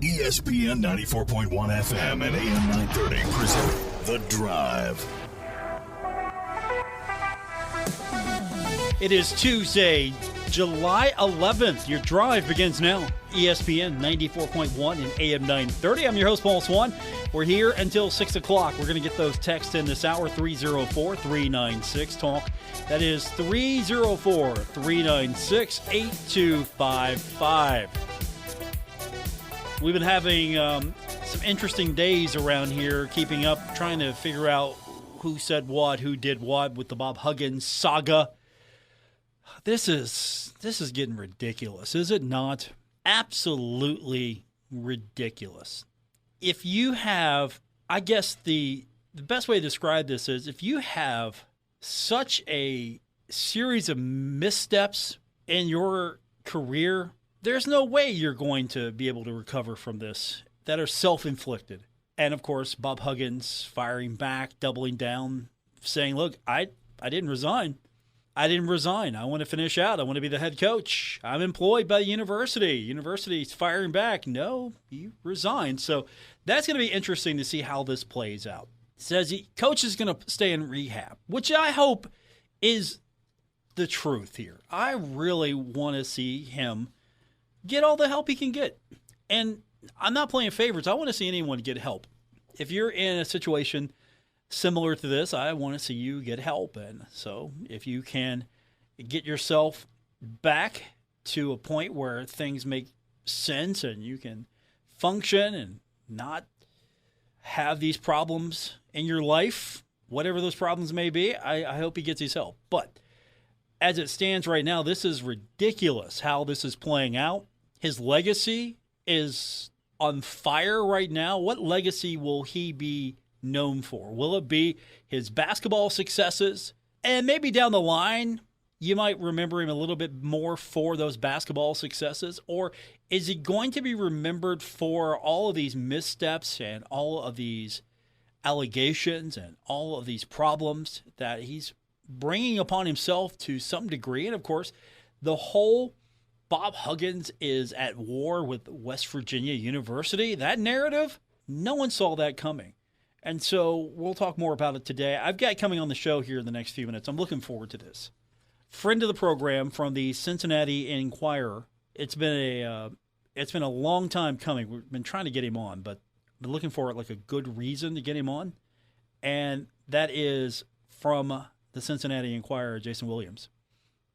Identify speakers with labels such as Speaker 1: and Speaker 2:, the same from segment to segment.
Speaker 1: ESPN 94.1 FM and AM 930 present The Drive.
Speaker 2: It is Tuesday, July 11th. Your drive begins now. ESPN 94.1 and AM 930. I'm your host, Paul Swann. We're here until 6 o'clock. We're going to get those texts in this hour, 304-396-TALK. That is 304-396-8255. We've been having some interesting days around here, keeping up, trying to figure out who said what, who did what with the Bob Huggins saga. This is getting ridiculous, is it not? Absolutely ridiculous. If you have, I guess the best way to describe this is if you have such a series of missteps in your career, there's no way you're going to be able to recover from this that are self-inflicted. And, of course, Bob Huggins firing back, doubling down, saying, look, I didn't resign. I didn't resign. I want to finish out. I want to be the head coach. I'm employed by the university. University's firing back. No, you resigned. So that's going to be interesting to see how this plays out. It says coach is going to stay in rehab, which I hope is the truth here. I really want to see him get all the help he can get. And I'm not playing favorites. I want to see anyone get help. If you're in a situation similar to this, I want to see you get help. And so if you can get yourself back to a point where things make sense and you can function and not have these problems in your life, whatever those problems may be, I hope he gets his help. But as it stands right now, this is ridiculous how this is playing out. His legacy is on fire right now. What legacy will he be known for? Will it be his basketball successes? And maybe down the line, you might remember him a little bit more for those basketball successes. Or is he going to be remembered for all of these missteps and all of these allegations and all of these problems that he's bringing upon himself to some degree? And, of course, the whole Bob Huggins is at war with West Virginia University, that narrative, no one saw that coming. And so we'll talk more about it today. I've got coming on the show here in the next few minutes. I'm looking forward to this. Friend of the program from the Cincinnati Enquirer. It's been a long time coming. We've been trying to get him on, but been looking for like a good reason to get him on. And that is from the Cincinnati Enquirer, Jason Williams.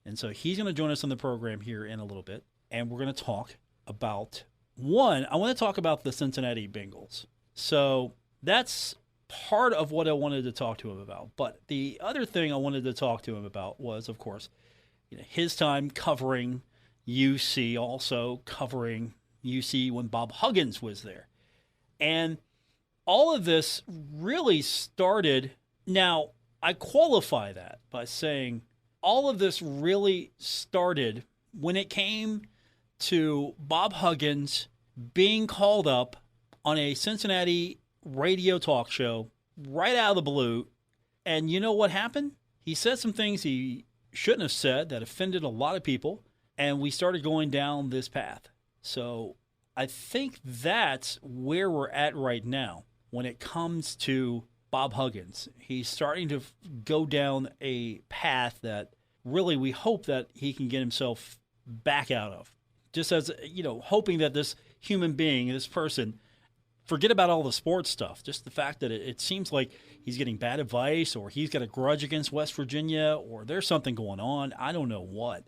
Speaker 2: And so he's going to join us on the program here in a little bit. And we're going to talk about, I want to talk about the Cincinnati Bengals. So that's part of what I wanted to talk to him about. But the other thing I wanted to talk to him about was, of course, his time covering UC, also covering UC when Bob Huggins was there. And all of this really started, now I qualify that by saying all of this really started when it came to Bob Huggins being called up on a Cincinnati radio talk show right out of the blue. And you know what happened? He said some things he shouldn't have said that offended a lot of people, and we started going down this path. So I think that's where we're at right now when it comes to Bob Huggins. He's starting to go down a path that really we hope that he can get himself back out of. Just as, hoping that this human being, this person, forget about all the sports stuff. Just the fact that it seems like he's getting bad advice or he's got a grudge against West Virginia or there's something going on. I don't know what.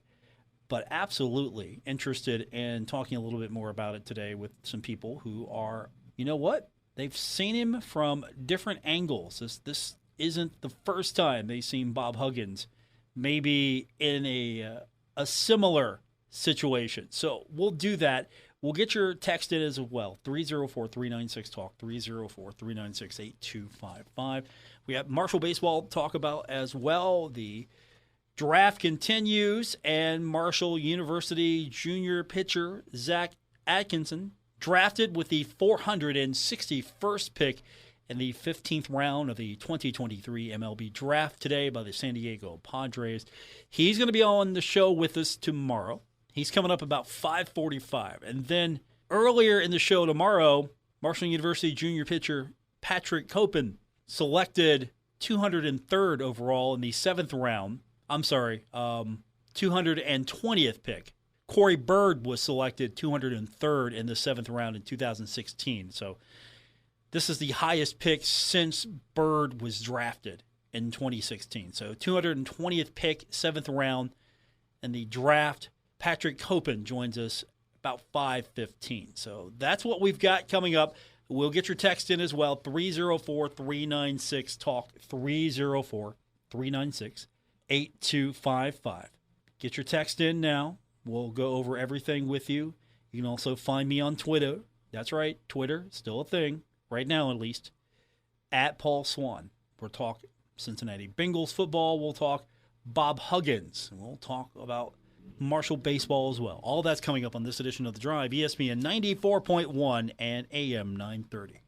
Speaker 2: But absolutely interested in talking a little bit more about it today with some people who are, they've seen him from different angles. This isn't the first time they've seen Bob Huggins maybe in a similar situation. So we'll do that. We'll get your text in as well, 304-396-TALK, 304-396-8255. We have Marshall baseball to talk about as well. The draft continues, and Marshall University junior pitcher Zach Atkinson drafted with the 461st pick in the 15th round of the 2023 MLB draft today by the San Diego Padres. He's going to be on the show with us tomorrow. He's coming up about 5:45. And then Earlier in the show tomorrow, Marshall University junior pitcher Patrick Copen selected 203rd overall in the 7th round. 220th pick. Corey Bird was selected 203rd in the 7th round in 2016. So this is the highest pick since Bird was drafted in 2016. So 220th pick, 7th round in the draft. Patrick Copen joins us about 5:15. So that's what we've got coming up. We'll get your text in as well, 304-396-TALK, 304-396-8255. Get your text in now. We'll go over everything with you. You can also find me on Twitter. That's right, Twitter, still a thing, right now at least, at Paul Swann. We'll talk Cincinnati Bengals football. We'll talk Bob Huggins. We'll talk about Marshall baseball as well. All that's coming up on this edition of The Drive, ESPN 94.1 and AM 930.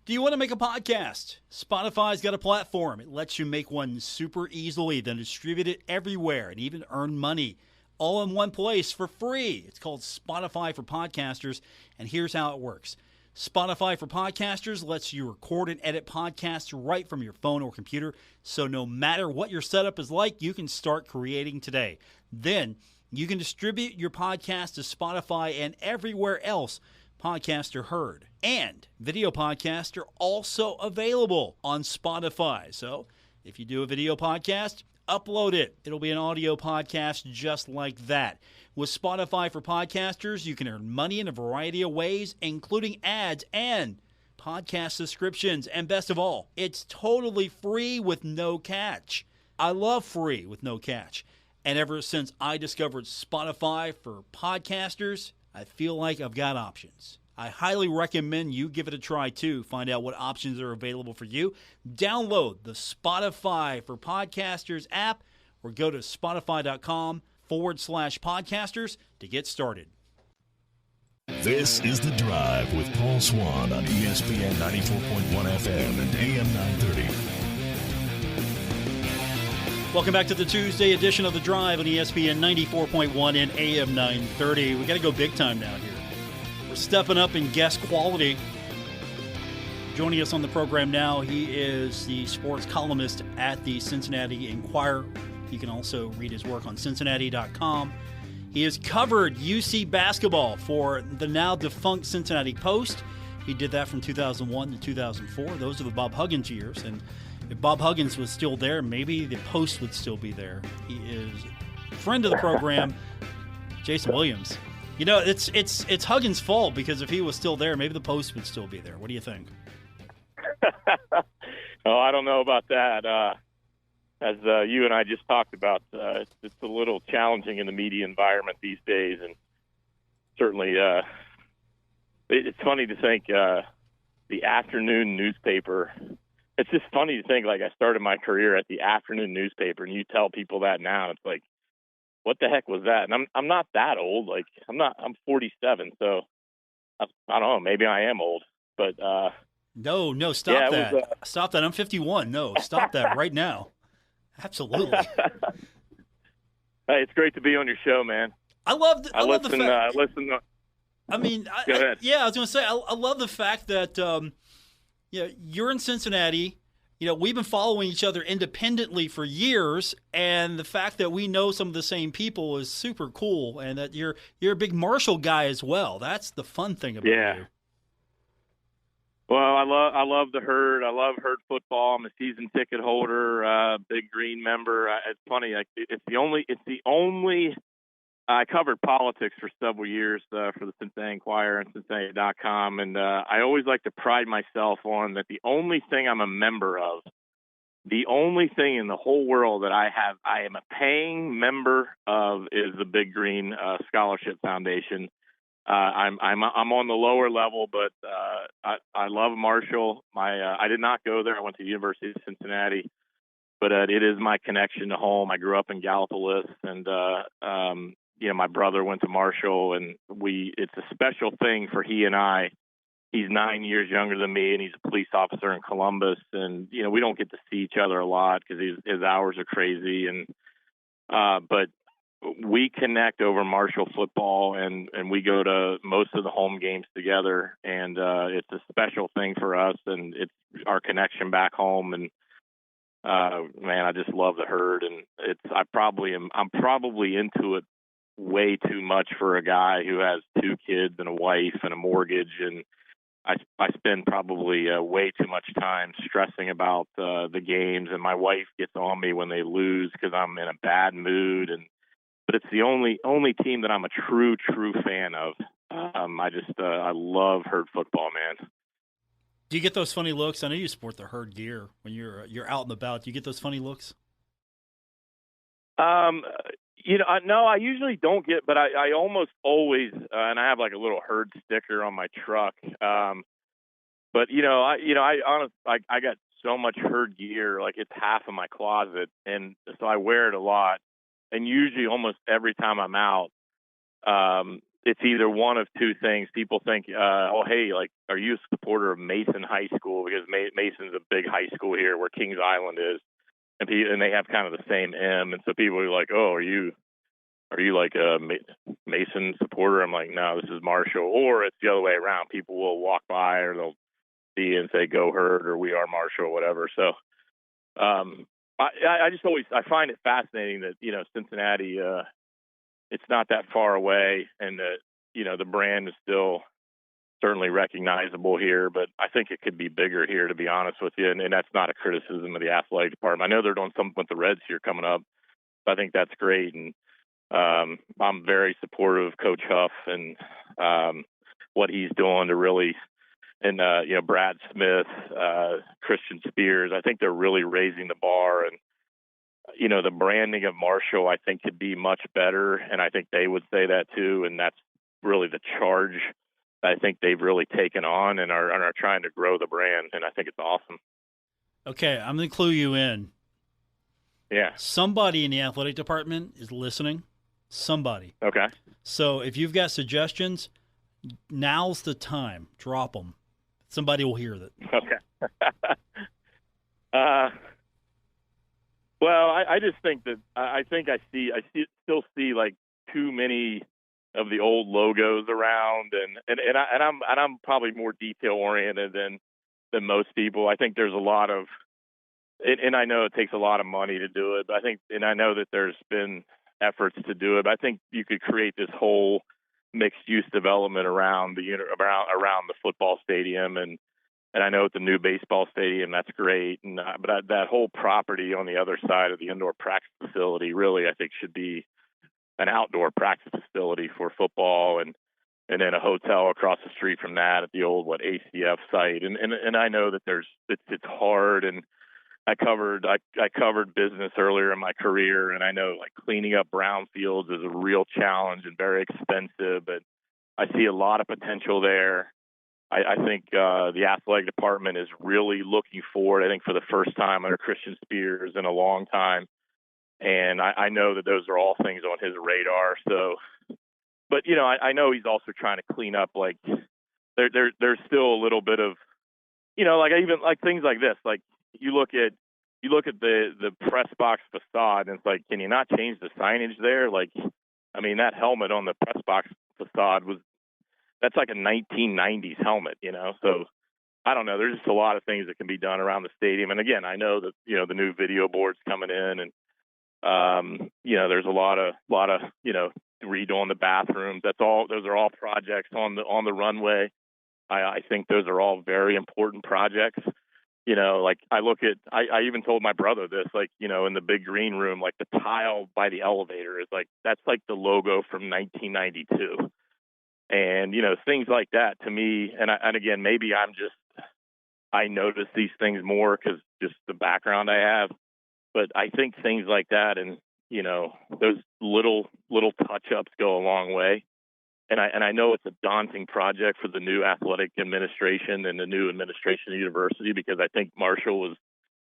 Speaker 2: Do you want to make a podcast? Spotify's got a platform. It lets you make one super easily, then distribute it everywhere and even earn money all in one place for free. It's called Spotify for Podcasters, and here's how it works. Spotify for Podcasters lets you record and edit podcasts right from your phone or computer, so no matter what your setup is like, you can start creating today. Then you can distribute your podcast to Spotify and everywhere else podcasts are heard. And video podcasts are also available on Spotify. So if you do a video podcast, upload it. It'll be an audio podcast just like that. With Spotify for Podcasters, you can earn money in a variety of ways, including ads and podcast subscriptions. And best of all, it's totally free with no catch. I love free with no catch. And ever since I discovered Spotify for Podcasters, I feel like I've got options. I highly recommend you give it a try too. Find out what options are available for you. Download the Spotify for Podcasters app or go to spotify.com/podcasters to get started.
Speaker 1: This is The Drive with Paul Swann on ESPN 94.1 FM and AM 930.
Speaker 2: Welcome back to the Tuesday edition of The Drive on ESPN 94.1 and AM 930. We got to go big time down here. We're stepping up in guest quality. Joining us on the program now, he is the sports columnist at the Cincinnati Enquirer. You can also read his work on Cincinnati.com. He has covered UC basketball for the now defunct Cincinnati Post. He did that from 2001 to 2004. Those are the Bob Huggins years. And if Bob Huggins was still there, maybe the Post would still be there. He is a friend of the program, Jason Williams. You know, it's Huggins' fault, because if he was still there, maybe the Post would still be there. What do you think?
Speaker 3: Oh, I don't know about that. As you and I just talked about, it's a little challenging in the media environment these days, and certainly it's funny to think the afternoon newspaper. It's just funny to think, like, I started my career at the afternoon newspaper, and you tell people that now, it's like, what the heck was that? And I'm not that old. Like, I'm 47, so I don't know. Maybe I am old, but
Speaker 2: No, stop that. Stop that. I'm 51. No, stop that right now. Absolutely.
Speaker 3: Hey, it's great to be on your show, man.
Speaker 2: I love the fact.
Speaker 3: I
Speaker 2: mean,
Speaker 3: go ahead.
Speaker 2: I was going to say, I love the fact that you're in Cincinnati. You know, we've been following each other independently for years, and the fact that we know some of the same people is super cool, and that you're a big Marshall guy as well. That's the fun thing about you.
Speaker 3: Well, I love the Herd. I love Herd football. I'm a season ticket holder, big Green member. It's funny. It's the only. I covered politics for several years for the Cincinnati Enquirer and Cincinnati.com, and I always like to pride myself on that. The only thing I'm a member of, the only thing in the whole world that I am a paying member of, is the Big Green Scholarship Foundation. I'm on the lower level, but I love Marshall. I did not go there. I went to the University of Cincinnati, but it is my connection to home. I grew up in Gallipolis, and my brother went to Marshall, and it's a special thing for he and I. He's 9 years younger than me, and he's a police officer in Columbus, and we don't get to see each other a lot because his hours are crazy, and but we connect over Marshall football, and we go to most of the home games together, and it's a special thing for us, and it's our connection back home. And man, I just love the Herd, and I'm probably into it way too much for a guy who has 2 kids and a wife and a mortgage, and I spend probably way too much time stressing about the games, and my wife gets on me when they lose because I'm in a bad mood. But it's the only team that I'm a true fan of. I love Herd football, man.
Speaker 2: Do you get those funny looks? I know you sport the Herd gear when you're out and about. Do you get those funny looks?
Speaker 3: No, I usually don't get, but I almost always, and I have like a little Herd sticker on my truck. But I honestly, I got so much Herd gear, like it's half of my closet, and so I wear it a lot. And usually, almost every time I'm out, it's either one of 2 things. People think, oh, hey, like, are you a supporter of Mason High School? Because Mason's a big high school here where Kings Island is. And they have kind of the same M. And so people are like, oh, are you like a Mason supporter? I'm like, no, this is Marshall. Or it's the other way around. People will walk by or they'll see and say, go Herd, or we are Marshall, or whatever. So I just always find it fascinating that, Cincinnati, it's not that far away, and that, the brand is still certainly recognizable here, but I think it could be bigger here, to be honest with you. And that's not a criticism of the athletic department. I know they're doing something with the Reds here coming up. So I think that's great. And I'm very supportive of Coach Huff and what he's doing to really, and, Brad Smith, Christian Spears, I think they're really raising the bar. And, the branding of Marshall, I think, could be much better. And I think they would say that too. And that's really the charge I think they've really taken on and are trying to grow the brand. And I think it's awesome.
Speaker 2: Okay, I'm going to clue you in.
Speaker 3: Yeah.
Speaker 2: Somebody in the athletic department is listening. Somebody.
Speaker 3: Okay.
Speaker 2: So if you've got suggestions, now's the time. Drop them. Somebody will hear that.
Speaker 3: Okay. Well, I just think that I still see like too many of the old logos around, and I'm probably more detail oriented than most people. I think there's a lot of, and I know it takes a lot of money to do it, but I know that there's been efforts to do it. But I think you could create this whole mixed use development around around the football stadium, and I know it's a new baseball stadium, that's great. But that whole property on the other side of the indoor practice facility really, I think, should be an outdoor practice facility for football, and then a hotel across the street from that at the old ACF site. And I know that it's hard, and I covered business earlier in my career, and I know like cleaning up brownfields is a real challenge and very expensive, but I see a lot of potential there. I think the athletic department is really looking forward, I think, for the first time under Christian Spears in a long time. And I know that those are all things on his radar. So, but, I know he's also trying to clean up, like there's still a little bit of, like even like things like this, like you look at the press box facade and it's like, can you not change the signage there? Like, I mean, that helmet on the press box facade that's like a 1990s helmet, so I don't know. There's just a lot of things that can be done around the stadium. And again, I know that, the new video board's coming in, and, there's a lot of, redoing the bathrooms. Those are all projects on the runway. I think those are all very important projects. Like I even told my brother this, like, in the big green room, like the tile by the elevator is like, that's like the logo from 1992. And, things like that to me. And again, maybe I notice these things more because just the background I have, but I think things like that and, those little touch-ups go a long way. And I know it's a daunting project for the new athletic administration and the new administration of the university, because I think Marshall was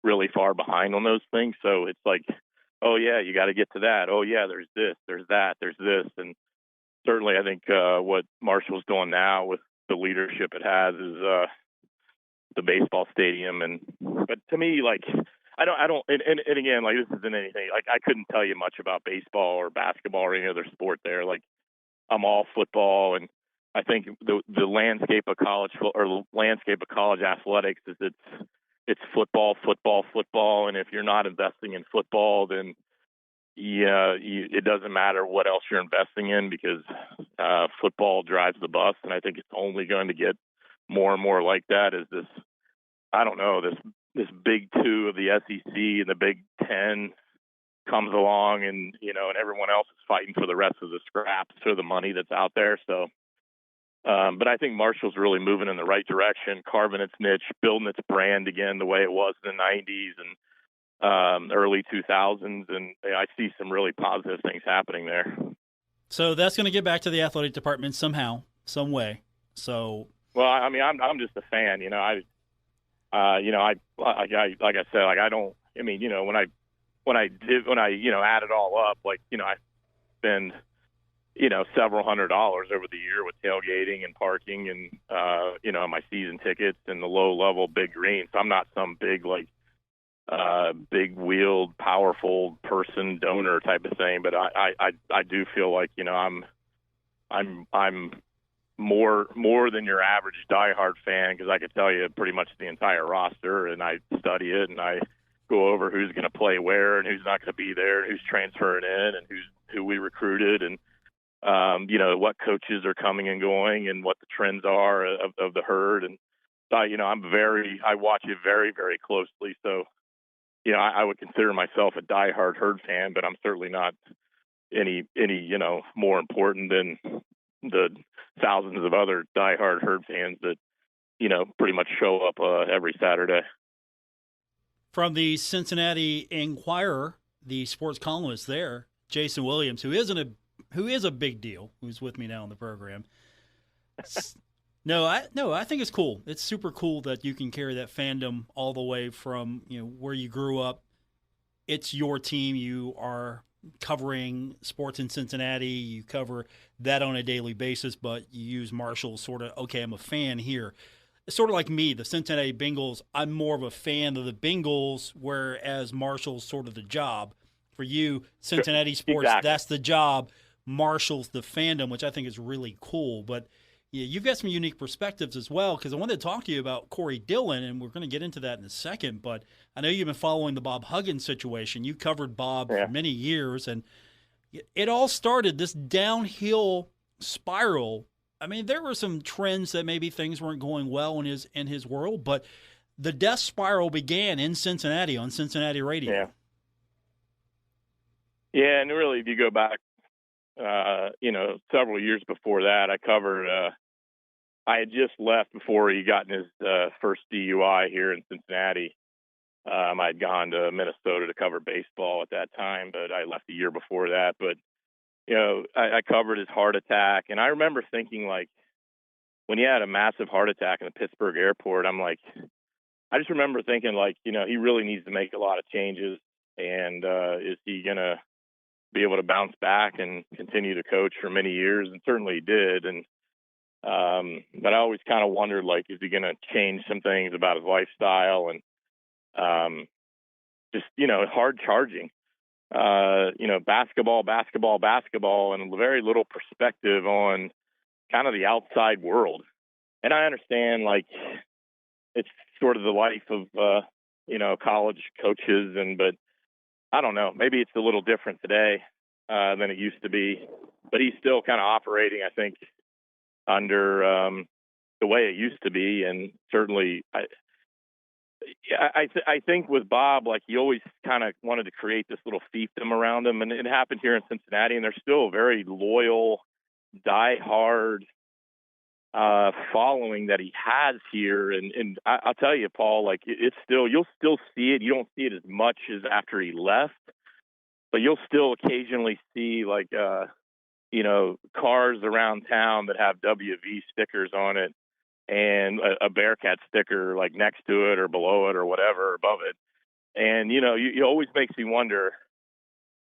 Speaker 3: really far behind on those things. So it's like, oh yeah, you got to get to that. Oh yeah, there's this, there's that, there's this. And certainly I think what Marshall's doing now with the leadership it has is the baseball stadium. But to me, like, and again, like, this isn't anything, like, I couldn't tell you much about baseball or basketball or any other sport there. Like, I'm all football, and I think the landscape of college athletics is it's football, football, football. And if you're not investing in football, then it doesn't matter what else you're investing in, because football drives the bus. And I think it's only going to get more and more like that as this, I don't know, this big two of the SEC and the Big Ten comes along, and and everyone else is fighting for the rest of the scraps or the money that's out there. So, but I think Marshall's really moving in the right direction, carving its niche, building its brand again the way it was in the 90s and early 2000s, and I see some really positive things happening there.
Speaker 2: So that's going to get back to the athletic department somehow, some way. So,
Speaker 3: well, I mean, I'm just a fan. Like I said, like, I don't. I mean, when I add it all up, like, I spend, several $100s over the year with tailgating and parking and, my season tickets and the low level Big Green. So I'm not some big, like, big wheeled, powerful person donor type of thing. But I do feel like, I'm more than your average diehard fan, because I could tell you pretty much the entire roster, and I study it, and I go over who's going to play where and who's not going to be there, and who's transferring in, and who we recruited, and what coaches are coming and going, and what the trends are of the herd. And so, I watch it very, very closely. So, I would consider myself a diehard herd fan, but I'm certainly not any more important than the thousands of other diehard herd fans that pretty much show up every Saturday.
Speaker 2: From the Cincinnati Enquirer, the sports columnist there, Jason Williams, who is a big deal, who's with me now on the program. No, I think it's cool. It's super cool that you can carry that fandom all the way from where you grew up. It's your team. You are covering sports in Cincinnati. You cover that on a daily basis, but you use Marshall sort of, okay, I'm a fan here. It's sort of like me, the Cincinnati Bengals. I'm more of a fan of the Bengals, whereas Marshall's sort of the job. For you, Cincinnati sports, exactly. That's the job. Marshall's the fandom, which I think is really cool. But yeah, you've got some unique perspectives as well, because I wanted to talk to you about Corey Dillon, and we're going to get into that in a second. But I know you've been following the Bob Huggins situation. You covered Bob for many years, and it all started, this downhill spiral. I mean, there were some trends that maybe things weren't going well in his world, but the death spiral began in Cincinnati on Cincinnati radio.
Speaker 3: Yeah, and really, if you go back, several years before that, I covered. I had just left before he got in his first DUI here in Cincinnati. I'd gone to Minnesota to cover baseball at that time, but I left a year before that. But I covered his heart attack, and I remember thinking, like, when he had a massive heart attack in the Pittsburgh airport, I just remember thinking, like, he really needs to make a lot of changes, and is he gonna be able to bounce back and continue to coach for many years? And certainly he did. And but I always kind of wondered, like, is he going to change some things about his lifestyle and just hard charging, basketball, and very little perspective on kind of the outside world. And I understand, like, it's sort of the life of college coaches, but I don't know, maybe it's a little different today than it used to be, but he's still kind of operating, I think, under the way it used to be. And certainly I think with Bob, like, he always kind of wanted to create this little fiefdom around him, and it happened here in Cincinnati, and there's still a very loyal, die-hard following that he has here. And I'll tell you, Paul, like, it's still, you'll still see it. You don't see it as much as after he left, but you'll still occasionally see, like, cars around town that have WV stickers on it and a Bearcat sticker, like, next to it or below it or whatever, above it. And, you always makes me wonder,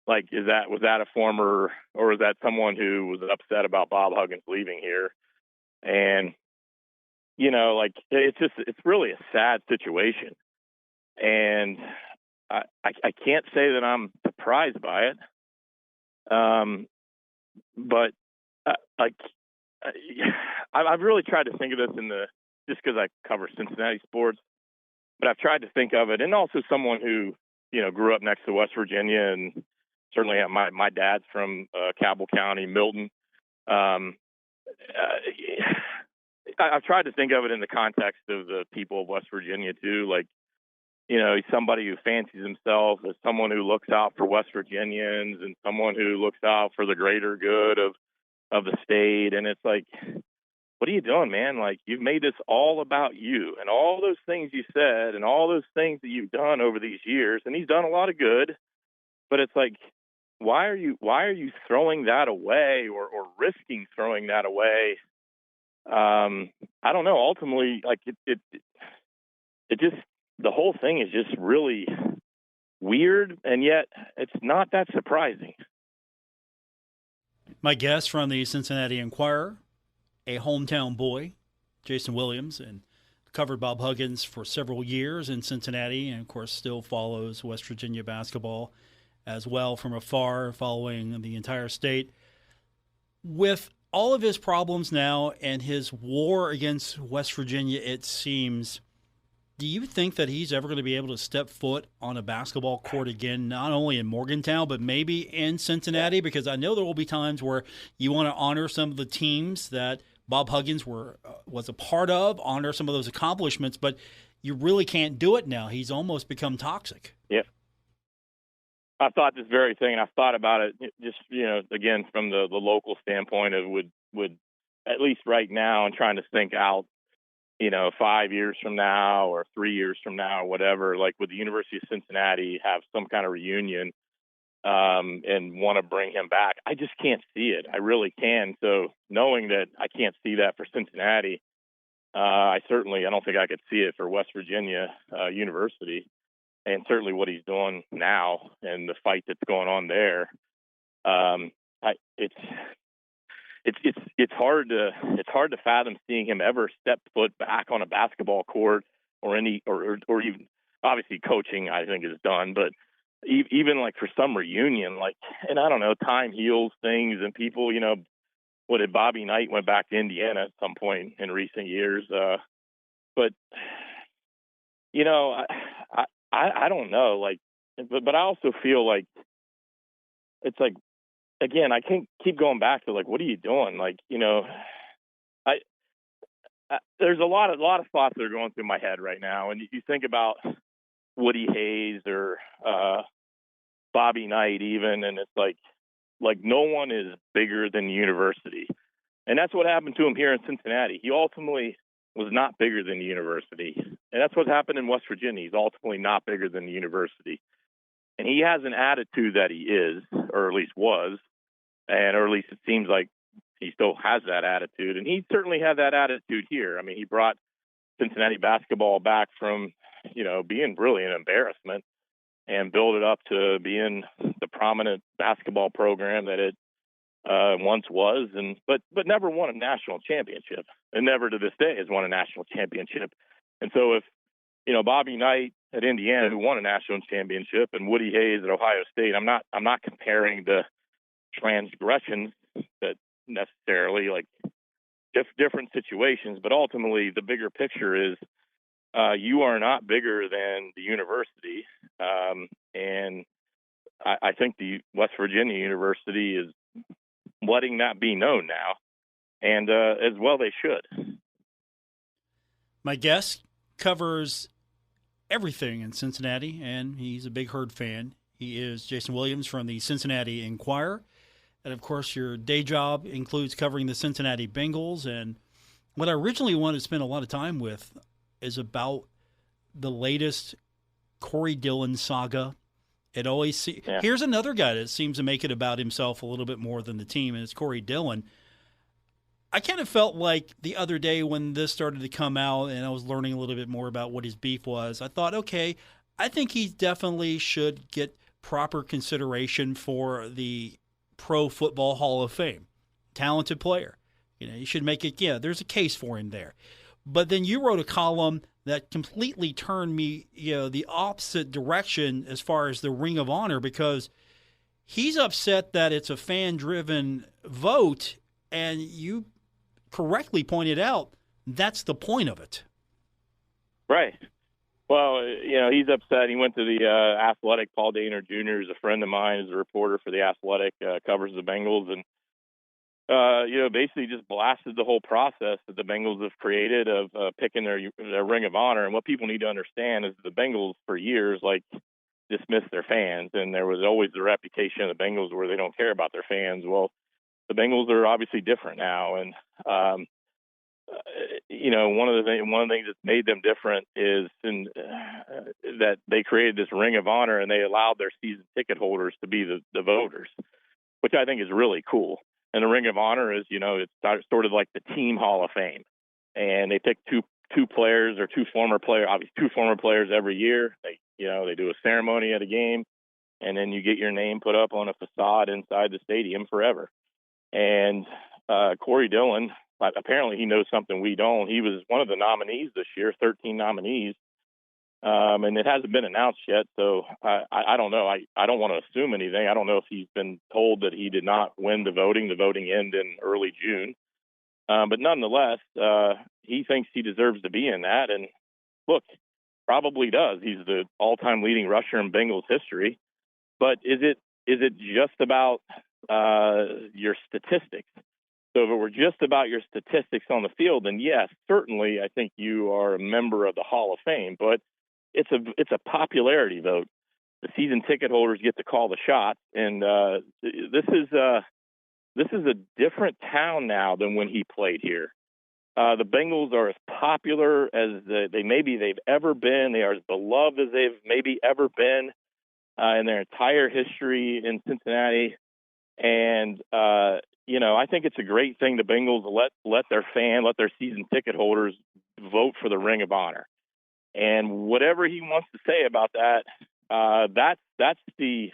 Speaker 3: like, was that a former, or was that someone who was upset about Bob Huggins leaving here? And, like, it's really a sad situation. And I can't say that I'm surprised by it. But I've really tried to think of this just because I cover Cincinnati sports, but I've tried to think of it, and also someone who, grew up next to West Virginia, and certainly my dad's from Cabell County, Milton. I've tried to think of it in the context of the people of West Virginia too. Like, he's somebody who fancies himself as someone who looks out for West Virginians and someone who looks out for the greater good of the state. And it's like, what are you doing, man? Like, you've made this all about you and all those things you said and all those things that you've done over these years. And he's done a lot of good, but it's like, why are you throwing that away or risking throwing that away? I don't know. Ultimately, like it just, the whole thing is just really weird, and yet it's not that surprising.
Speaker 2: My guest from the Cincinnati Enquirer, a hometown boy, Jason Williams, and covered Bob Huggins for several years in Cincinnati, and of course still follows West Virginia basketball as well from afar, following the entire state. With all of his problems now and his war against West Virginia, it seems, do you think that he's ever going to be able to step foot on a basketball court again, not only in Morgantown, but maybe in Cincinnati? Because I know there will be times where you want to honor some of the teams that Bob Huggins was a part of, honor some of those accomplishments, but you really can't do it now. He's almost become toxic.
Speaker 3: Yeah. I've thought this very thing, and I've thought about it just, again, from the local standpoint of would at least right now, and trying to think out, 5 years from now or 3 years from now or whatever, like would the University of Cincinnati have some kind of reunion and want to bring him back? I just can't see it. I really can. So knowing that I can't see that for Cincinnati, I don't think I could see it for West Virginia University. And certainly what he's doing now and the fight that's going on there, it's hard to fathom seeing him ever step foot back on a basketball court or even, obviously coaching I think is done, but even like for some reunion, like, and I don't know, time heals things, and people, what did Bobby Knight went back to Indiana at some point in recent years, but I don't know, like, but I also feel like it's like, again, I can't keep going back to like, what are you doing? Like, there's a lot of thoughts that are going through my head right now. And you think about Woody Hayes or Bobby Knight even, and it's like no one is bigger than the university. And that's what happened to him here in Cincinnati. He ultimately was not bigger than the university. And that's what happened in West Virginia. He's ultimately not bigger than the university. And he has an attitude that he is, or at least was, or at least it seems like he still has that attitude. And he certainly had that attitude here. I mean, he brought Cincinnati basketball back from, being really an embarrassment and built it up to being the prominent basketball program that it once was, but never won a national championship, and never to this day has won a national championship. And so if, Bobby Knight at Indiana, who won a national championship, and Woody Hayes at Ohio State, I'm not comparing the transgressions that necessarily, like, different situations, but ultimately the bigger picture is you are not bigger than the university. And I think the West Virginia University is letting that be known now, and as well they should.
Speaker 2: My guest covers everything in Cincinnati, and he's a big Herd fan. He is Jason Williams from the Cincinnati Enquirer. And, of course, your day job includes covering the Cincinnati Bengals. And what I originally wanted to spend a lot of time with is about the latest Corey Dillon saga. Here's another guy that seems to make it about himself a little bit more than the team, and it's Corey Dillon. I kind of felt like the other day when this started to come out and I was learning a little bit more about what his beef was, I thought, okay, I think he definitely should get proper consideration for the Pro Football Hall of Fame. Talented player. You should make it, there's a case for him there. But then you wrote a column that completely turned me, the opposite direction as far as the Ring of Honor, because he's upset that it's a fan-driven vote, and you correctly pointed out that's the point of it.
Speaker 3: Right. Well, he's upset. He went to the Athletic. Paul Daner Jr. is a friend of mine, is a reporter for the Athletic, covers the Bengals, and basically just blasted the whole process that the Bengals have created of picking their Ring of Honor. And what people need to understand is the Bengals for years, dismissed their fans. And there was always the reputation of the Bengals where they don't care about their fans. Well, the Bengals are obviously different now. And, one of the things that's made them different is that they created this Ring of Honor and they allowed their season ticket holders to be the voters, which I think is really cool. And the Ring of Honor is, it's sort of like the team Hall of Fame. And they pick two players or two former players every year. They do a ceremony at a game, and then you get your name put up on a facade inside the stadium forever. And Corey Dillon, apparently he knows something we don't. He was one of the nominees this year, 13 nominees. And it hasn't been announced yet, so I don't know. I don't want to assume anything. I don't know if he's been told that he did not win the voting. The voting ended in early June. But nonetheless, he thinks he deserves to be in that. And look, probably does. He's the all-time leading rusher in Bengals history. But is it just about your statistics? So if it were just about your statistics on the field, then yes, certainly I think you are a member of the Hall of Fame. But it's a popularity vote. The season ticket holders get to call the shots, and this is a different town now than when he played here. The Bengals are as popular as they've ever been. They are as beloved as they've maybe ever been in their entire history in Cincinnati. And I think it's a great thing the Bengals let their season ticket holders vote for the Ring of Honor. And whatever he wants to say about that, that's the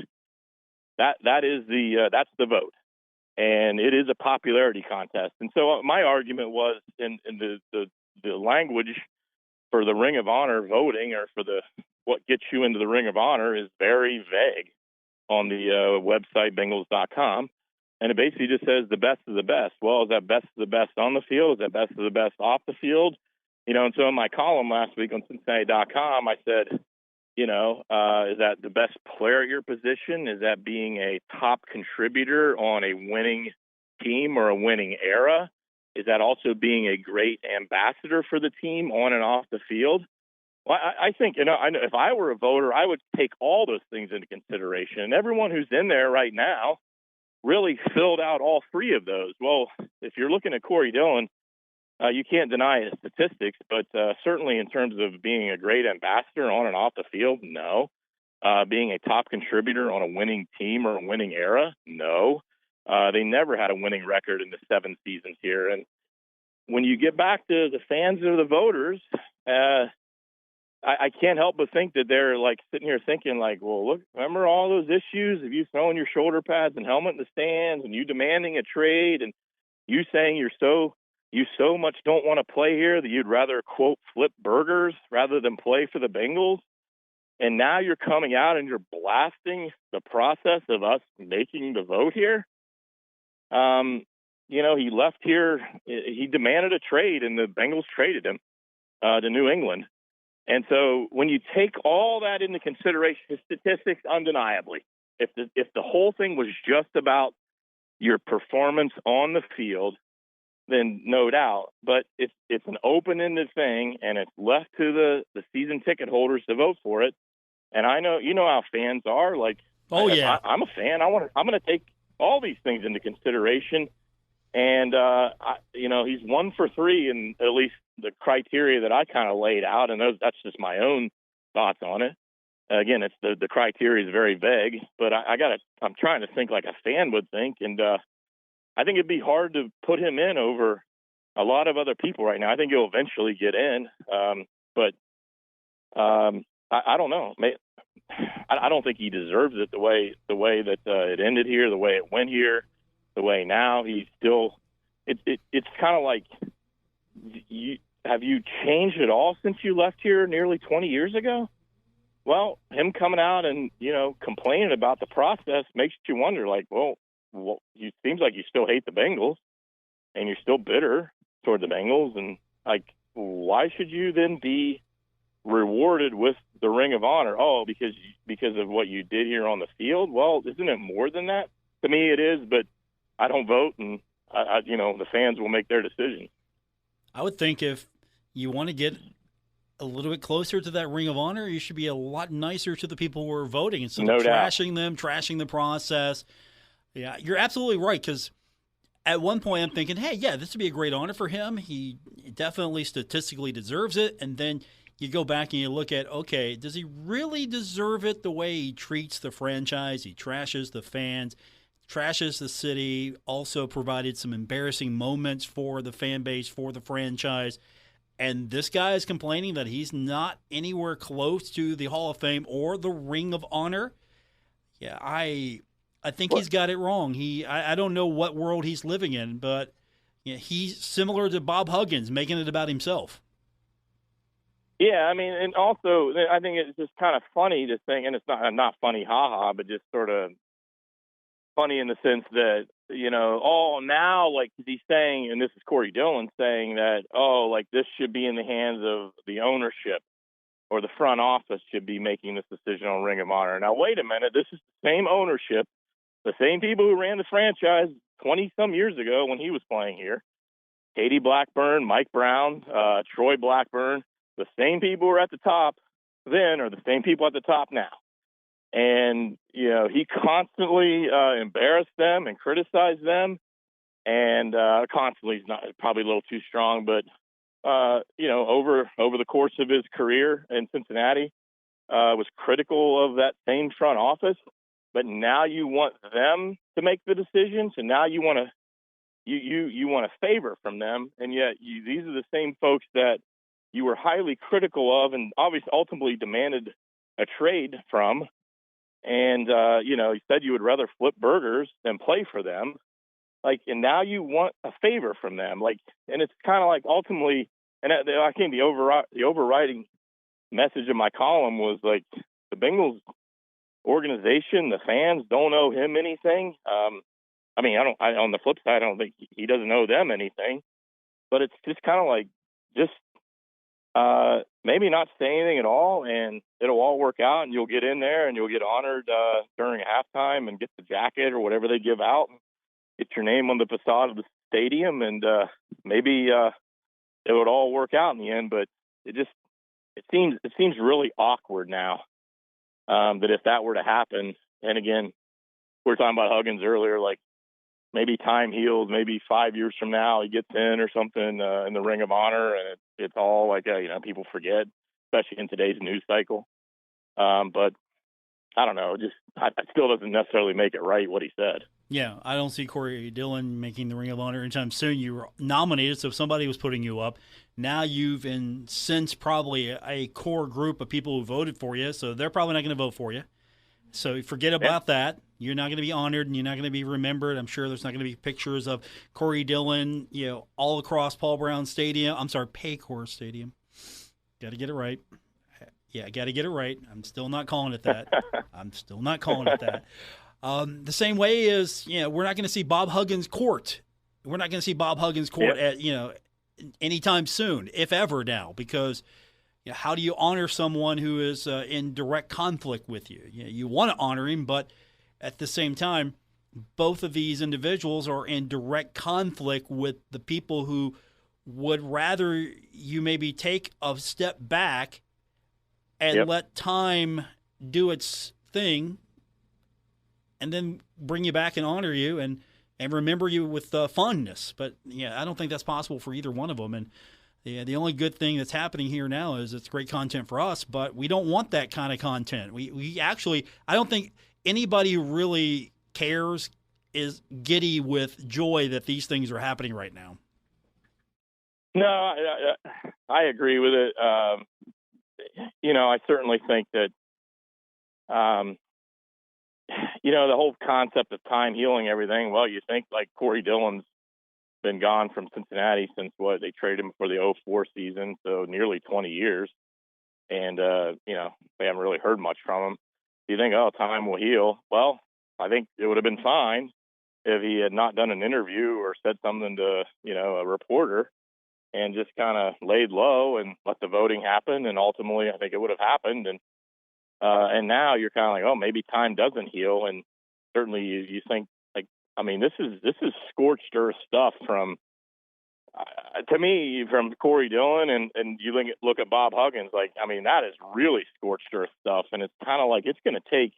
Speaker 3: vote, and it is a popularity contest. And so my argument was, in the language for the Ring of Honor voting, or for what gets you into the Ring of Honor, is very vague on the website Bengals.com, and it basically just says the best of the best. Well, is that best of the best on the field? Is that best of the best off the field? And so in my column last week on Cincinnati.com, I said, is that the best player at your position? Is that being a top contributor on a winning team or a winning era? Is that also being a great ambassador for the team on and off the field? Well, I think, if I were a voter, I would take all those things into consideration. And everyone who's in there right now really filled out all three of those. Well, if you're looking at Corey Dillon, you can't deny his statistics, but certainly in terms of being a great ambassador on and off the field, no. Being a top contributor on a winning team or a winning era, no. They never had a winning record in the 7 seasons here. And when you get back to the fans or the voters, I can't help but think that they're sitting here thinking well, look, remember all those issues of you throwing your shoulder pads and helmet in the stands, and you demanding a trade, and you saying you so much don't want to play here that you'd rather, quote, flip burgers rather than play for the Bengals. And now you're coming out and you're blasting the process of us making the vote here. He left here. He demanded a trade, and the Bengals traded him to New England. And so when you take all that into consideration, his statistics, undeniably, if the whole thing was just about your performance on the field, then no doubt. But it's an open-ended thing, and it's left to the season ticket holders to vote for it. And I know how fans are.
Speaker 2: Yeah,
Speaker 3: I'm a fan. I'm going to take all these things into consideration. And he's 1 for 3 in at least the criteria that I kind of laid out, and that's just my own thoughts on it. Again, it's the criteria is very vague, but I'm trying to think like a fan would think, and I think it'd be hard to put him in over a lot of other people right now. I think he'll eventually get in, but I don't know. I don't think he deserves it the way that it ended here, the way it went here, the way now he's still. It's kind of like have you changed at all since you left here nearly 20 years ago? Well, him coming out and, complaining about the process makes you wonder, like, well, it seems like you still hate the Bengals and you're still bitter toward the Bengals. And, like, why should you then be rewarded with the Ring of Honor? Oh, because of what you did here on the field? Well, isn't it more than that? To me, it is, but I don't vote, and, the fans will make their decision.
Speaker 2: I would think if you want to get a little bit closer to that Ring of Honor, you should be a lot nicer to the people who are voting instead of trashing them, trashing the process. Yeah, you're absolutely right, because at one point I'm thinking, hey, yeah, this would be a great honor for him. He definitely statistically deserves it. And then you go back and you look at, okay, does he really deserve it the way he treats the franchise? He trashes the fans, trashes the city, also provided some embarrassing moments for the fan base, for the franchise. And this guy is complaining that he's not anywhere close to the Hall of Fame or the Ring of Honor. Yeah, I think he's got it wrong. I don't know what world he's living in, but he's similar to Bob Huggins, making it about himself.
Speaker 3: Yeah, I mean, and also I think it's just kind of funny to think, and it's not funny, haha, but just sort of funny in the sense that, now, like, he's saying, and this is Corey Dillon saying that, like, this should be in the hands of the ownership or the front office should be making this decision on Ring of Honor. Now, wait a minute. This is the same ownership, the same people who ran the franchise 20-some years ago when he was playing here. Katie Blackburn, Mike Brown, Troy Blackburn, the same people who were at the top then are the same people at the top now. And, he constantly embarrassed them and criticized them. And constantly is not probably a little too strong, but, over the course of his career in Cincinnati, was critical of that same front office. But now you want them to make the decisions, and now you want a favor from them. And yet these are the same folks that you were highly critical of and obviously ultimately demanded a trade from. And, you said you would rather flip burgers than play for them. Like, and now you want a favor from them. Like, and it's kind of like ultimately, and I think the overriding message of my column was like the Bengals organization, the fans don't owe him anything. I mean, on the flip side, I don't think he doesn't owe them anything, but it's just kind of like, maybe not say anything at all, and it'll all work out, and you'll get in there and you'll get honored during halftime and get the jacket or whatever they give out, and get your name on the facade of the stadium, and maybe it would all work out in the end. But it seems really awkward now that if that were to happen, and again, we were talking about Huggins earlier, like maybe time heals, maybe 5 years from now he gets in or something in the Ring of Honor, and it's all like, people forget, especially in today's news cycle. But I don't know, it still doesn't necessarily make it right what he said.
Speaker 2: Yeah, I don't see Corey Dillon making the Ring of Honor anytime soon. You were nominated, so if somebody was putting you up, now you've incensed probably a core group of people who voted for you, so they're probably not going to vote for you. So forget about that. You're not going to be honored, and you're not going to be remembered. I'm sure there's not going to be pictures of Corey Dillon, all across Paycor Stadium. Got to get it right. Yeah, got to get it right. I'm still not calling it that. The same way is, we're not going to see Bob Huggins court. We're not going to see Bob Huggins court at, anytime soon, if ever now, because how do you honor someone who is in direct conflict with you? You want to honor him, but at the same time, both of these individuals are in direct conflict with the people who would rather you maybe take a step back and let time do its thing, and then bring you back and honor you and remember you with fondness. But, I don't think that's possible for either one of them. And the only good thing that's happening here now is it's great content for us, but we don't want that kind of content. We actually – I don't think anybody who really cares is giddy with joy that these things are happening right now.
Speaker 3: No, I agree with it. I certainly think that the whole concept of time healing everything, well, you think like Corey Dillon's been gone from Cincinnati since they traded him for the '04 season, so nearly 20 years. And, they haven't really heard much from him. You think, oh, time will heal. Well, I think it would have been fine if he had not done an interview or said something to, a reporter and just kind of laid low and let the voting happen. And ultimately, I think it would have happened. And now you're kind of like, oh, maybe time doesn't heal. And certainly you think, this is scorched earth stuff from, to me, from Corey Dillon, and you look at Bob Huggins, that is really scorched earth stuff. And it's kind of like it's going to take,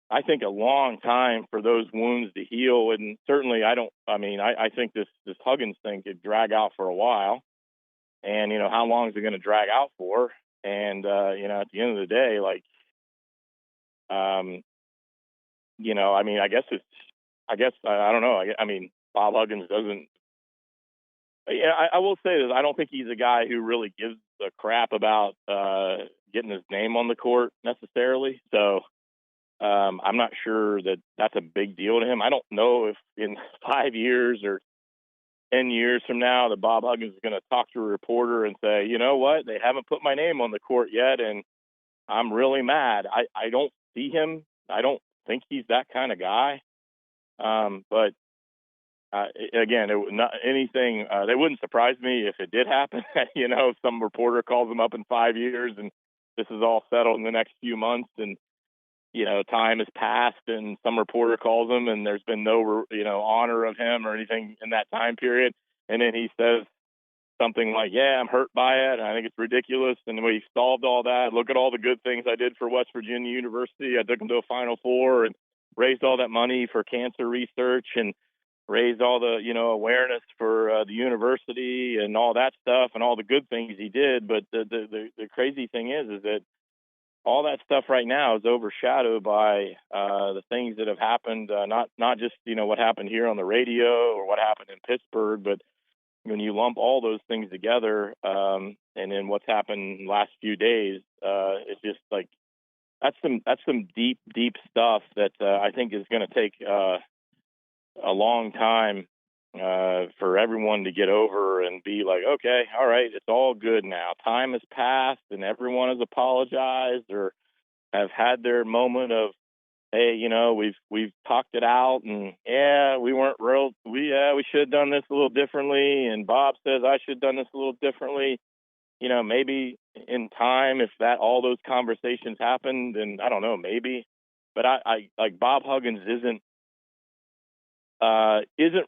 Speaker 3: I think, a long time for those wounds to heal. And certainly I think this Huggins thing could drag out for a while. And, how long is it going to drag out for? And, at the end of the day, I don't know. Bob Huggins doesn't. Yeah, I will say this. I don't think he's a guy who really gives a crap about getting his name on the court necessarily. So I'm not sure that that's a big deal to him. I don't know if in 5 years or 10 years from now that Bob Huggins is going to talk to a reporter and say, you know what, they haven't put my name on the court yet, and I'm really mad. I don't see him. I don't think he's that kind of guy. But again, not anything. It wouldn't surprise me if it did happen. Some reporter calls him up in 5 years, and this is all settled in the next few months, and time has passed, and some reporter calls him, and there's been no honor of him or anything in that time period, and then he says something like, "Yeah, I'm hurt by it. I think it's ridiculous, and we solved all that. Look at all the good things I did for West Virginia University. I took them to a Final Four and raised all that money for cancer research and raised all the, awareness for the university and all that stuff and all the good things he did." But the crazy thing is that all that stuff right now is overshadowed by the things that have happened, not just, what happened here on the radio or what happened in Pittsburgh, but when you lump all those things together and then what's happened in the last few days, it's just like that's some deep, deep stuff that I think is going to take a long time for everyone to get over and be like, okay, all right, it's all good now. Time has passed and everyone has apologized or have had their moment of, hey, we've talked it out, and we weren't real. We should have done this a little differently. And Bob says I should have done this a little differently. Maybe in time, if all those conversations happened, then I don't know, maybe. But I like Bob Huggins isn't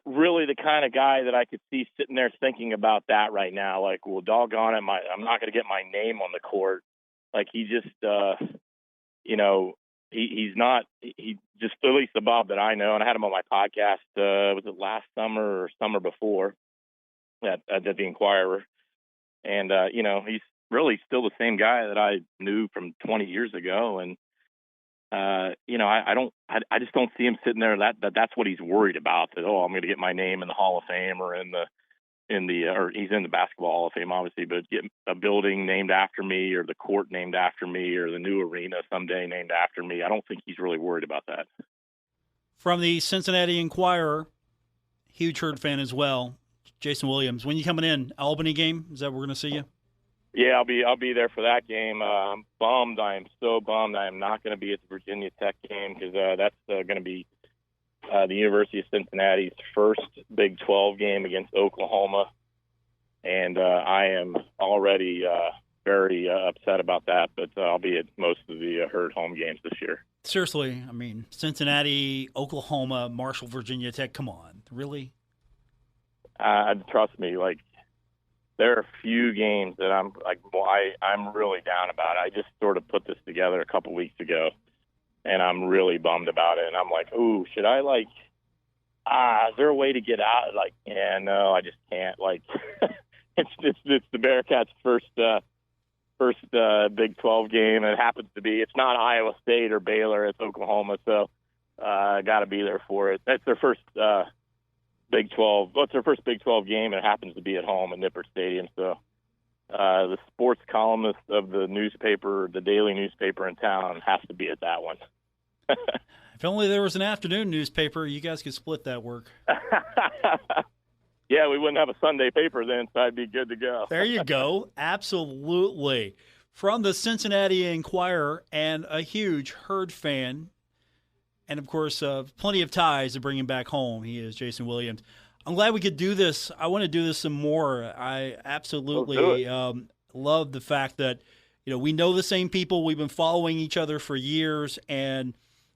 Speaker 3: really the kind of guy that I could see sitting there thinking about that right now. Like, well, doggone it, I'm not going to get my name on the court. Like he just, he's not. He just, at least the Bob that I know, and I had him on my podcast. Was it last summer or summer before? At the Enquirer, and he's really still the same guy that I knew from 20 years ago, and. I just don't see him sitting there. That's what he's worried about. That I'm going to get my name in the Hall of Fame or or he's in the Basketball Hall of Fame, obviously, but get a building named after me or the court named after me or the new arena someday named after me. I don't think he's really worried about that.
Speaker 2: From the Cincinnati Enquirer, huge Herd fan as well, Jason Williams. When you coming in? Albany game? Is that where we're going to see you?
Speaker 3: Yeah, I'll be there for that game. I'm bummed. I am so bummed. I am not going to be at the Virginia Tech game because that's going to be the University of Cincinnati's first Big 12 game against Oklahoma, and I am already very upset about that. But I'll be at most of the Herd home games this year.
Speaker 2: Seriously, Cincinnati, Oklahoma, Marshall, Virginia Tech. Come on, really?
Speaker 3: Trust me, there are a few games that I'm really down about. I just sort of put this together a couple weeks ago, and I'm really bummed about it. And I'm like, ooh, should I is there a way to get out? No, I just can't. It's the Bearcats' first Big 12 game. And it happens to be, it's not Iowa State or Baylor, it's Oklahoma. So I got to be there for it. That's their first Big 12. Well, it's their first Big 12 game, and it happens to be at home at Nippert Stadium. So the sports columnist of the newspaper, the daily newspaper in town, has to be at that one.
Speaker 2: If only there was an afternoon newspaper, you guys could split that work.
Speaker 3: Yeah, we wouldn't have a Sunday paper then, so I'd be good to go.
Speaker 2: There you go. Absolutely. From the Cincinnati Enquirer and a huge Herd fan, and, of course, plenty of ties to bring him back home. He is Jason Williams. I'm glad we could do this. I want to do this some more. I absolutely love the fact that, we know the same people. We've been following each other for years, and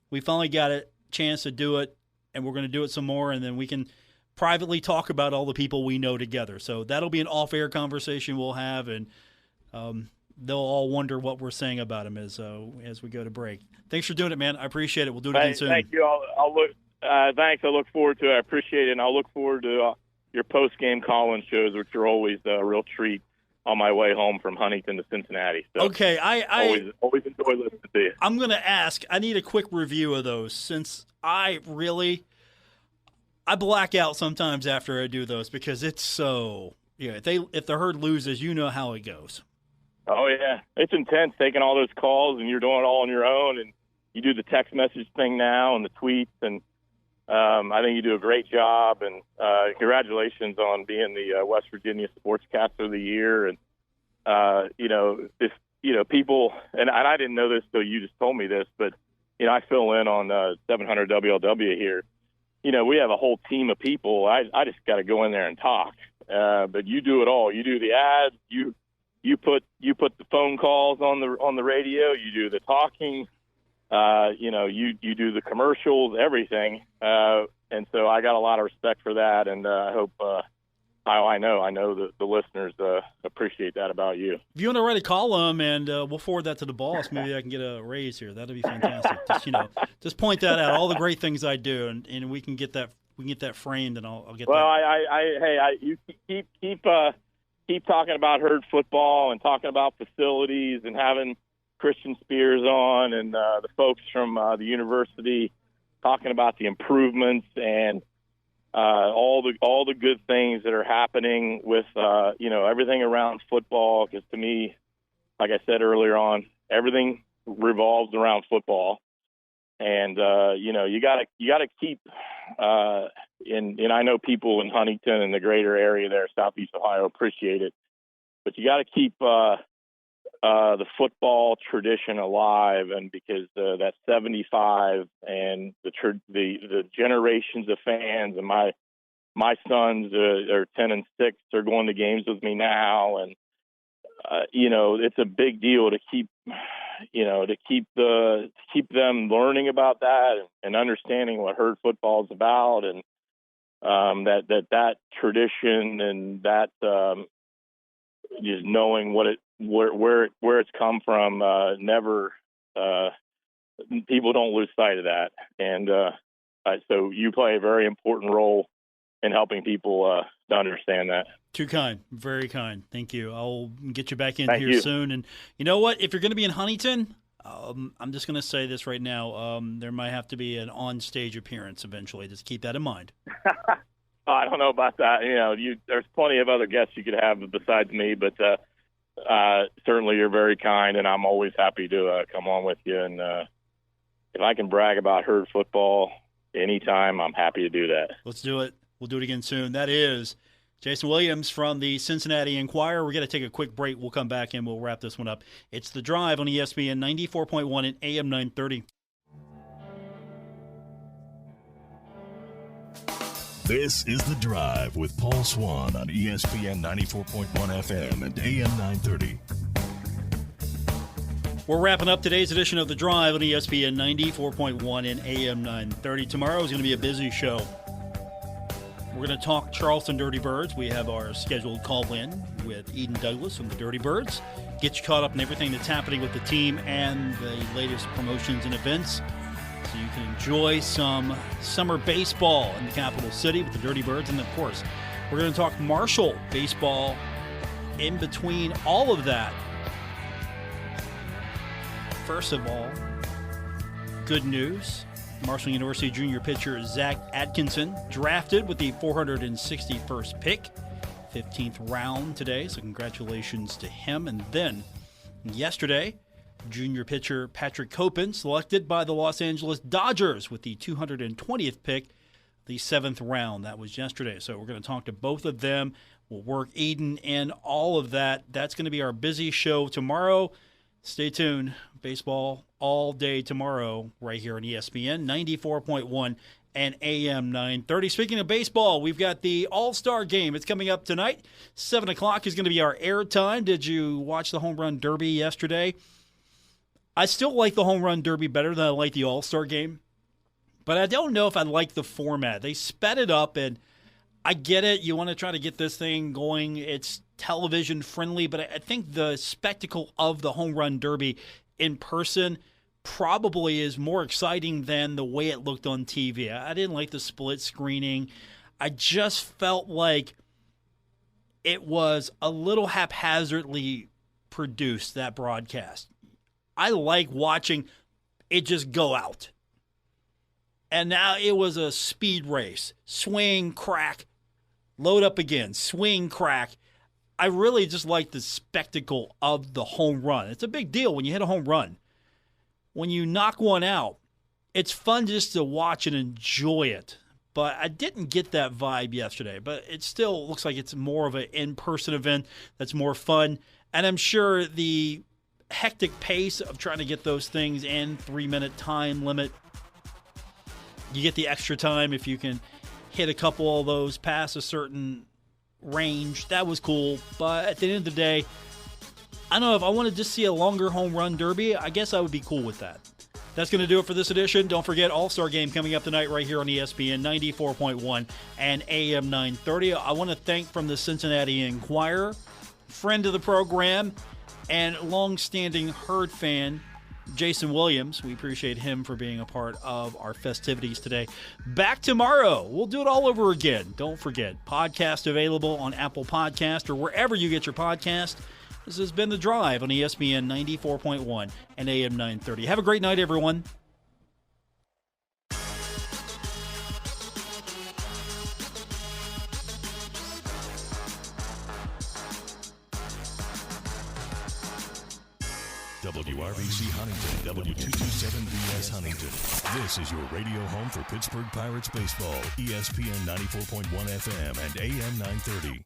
Speaker 2: we finally got a chance to do it, and we're going to do it some more, and then we can privately talk about all the people we know together. So that'll be an off-air conversation we'll have, and they'll all wonder what we're saying about him as we go to break. Thanks for doing it, man. I appreciate it. We'll do it again soon.
Speaker 3: Thank you. I'll look. Thanks. I look forward to it. I appreciate it, and I'll look forward to your post-game call-in shows, which are always a real treat on my way home from Huntington to Cincinnati. So
Speaker 2: okay, I
Speaker 3: always enjoy listening to you.
Speaker 2: I'm going to ask. I need a quick review of those since I black out sometimes after I do those because it's so if the Herd loses, you know how it goes.
Speaker 3: Oh yeah, it's intense taking all those calls, and you're doing it all on your own, and you do the text message thing now and the tweets, and I think you do a great job. And congratulations on being the West Virginia Sportscaster of the Year. And people, and I didn't know this till you just told me this, but I fill in on 700 WLW here. We have a whole team of people. I just got to go in there and talk. But you do it all. You do the ads. You put the phone calls on the radio. You do the talking. You do the commercials, everything. And so I got a lot of respect for that. And I hope I know the listeners appreciate that about you.
Speaker 2: If you want to write a column and we'll forward that to the boss, maybe I can get a raise here. That'd be fantastic. Just point that out, all the great things I do, and we can get that framed, and I'll get.
Speaker 3: Well,
Speaker 2: that.
Speaker 3: you keep talking about Herd football and talking about facilities and having Christian Spears on and the folks from the university talking about the improvements and all the good things that are happening with everything around football. Because to me, like I said earlier on, everything revolves around football, and you gotta keep. And I know people in Huntington and the greater area there, Southeast Ohio, appreciate it, but you got to keep the football tradition alive, and because that 75 and the generations of fans, and my sons are 10 and 6, they're going to games with me now, and it's a big deal to keep them learning about that and understanding what Herd football is about, and that tradition and that just knowing where it's come from, never people don't lose sight of that, and so you play a very important role in helping people to understand that.
Speaker 2: Too kind, very kind. Thank you. I'll get you back in
Speaker 3: Thank
Speaker 2: here
Speaker 3: you.
Speaker 2: soon. And you know what? If you're going to be in Huntington, I'm just going to say this right now. There might have to be an on-stage appearance eventually. Just keep that in mind.
Speaker 3: I don't know about that. There's plenty of other guests you could have besides me, but certainly you're very kind, and I'm always happy to come on with you. And if I can brag about Herd football anytime, I'm happy to do that.
Speaker 2: Let's do it. We'll do it again soon. That is Jason Williams from the Cincinnati Enquirer. We're going to take a quick break. We'll come back and we'll wrap this one up. It's The Drive on ESPN 94.1 and AM 930.
Speaker 1: This is The Drive with Paul Swann on ESPN 94.1 FM and AM 930.
Speaker 2: We're wrapping up today's edition of The Drive on ESPN 94.1 and AM 930. Tomorrow is going to be a busy show. We're going to talk Charleston Dirty Birds. We have our scheduled call-in with Eden Douglas from the Dirty Birds. Get you caught up in everything that's happening with the team and the latest promotions and events, so you can enjoy some summer baseball in the capital city with the Dirty Birds. And, of course, we're going to talk Marshall baseball in between all of that. First of all, good news. Marshall University junior pitcher Zach Atkinson drafted with the 461st pick, 15th round today, so congratulations to him. And then yesterday, junior pitcher Patrick Copen selected by the Los Angeles Dodgers with the 220th pick the 7th round. That was yesterday. So we're going to talk to both of them. We'll work Eden and all of that. That's going to be our busy show tomorrow. Stay tuned. Baseball all day tomorrow right here on ESPN 94.1 and AM 930. Speaking of baseball, we've got the All-Star Game. It's coming up tonight. 7 o'clock is going to be our air time. Did you watch the Home Run Derby yesterday? I still like the Home Run Derby better than I like the All-Star Game. But I don't know if I like the format. They sped it up, and I get it. You want to try to get this thing going. It's television friendly, but I think the spectacle of the Home Run Derby in person probably is more exciting than the way it looked on TV. I didn't like the split screening. I just felt like it was a little haphazardly produced, that broadcast. I like watching it just go out. And now it was a speed race. Swing, crack, load up again, swing, crack. I really just like the spectacle of the home run. It's a big deal when you hit a home run. When you knock one out, it's fun just to watch and enjoy it. But I didn't get that vibe yesterday. But it still looks like it's more of an in-person event that's more fun. And I'm sure the hectic pace of trying to get those things in, 3-minute time limit, you get the extra time if you can hit a couple of those past a certain range. That was cool. But at the end of the day, I don't know, if I want to just see a longer home run derby, I guess I would be cool with that. That's going to do it for this edition. Don't forget, All-Star Game coming up tonight right here on ESPN 94.1 and AM 930. I want to thank from the Cincinnati Enquirer, friend of the program, and long-standing Herd fan, Jason Williams. We appreciate him for being a part of our festivities today. Back tomorrow. We'll do it all over again. Don't forget, podcast available on Apple Podcast or wherever you get your podcast. This has been The Drive on ESPN 94.1 and AM 930. Have a great night, everyone.
Speaker 1: WRBC Huntington, W227BS Huntington. This is your radio home for Pittsburgh Pirates baseball, ESPN 94.1 FM and AM 930.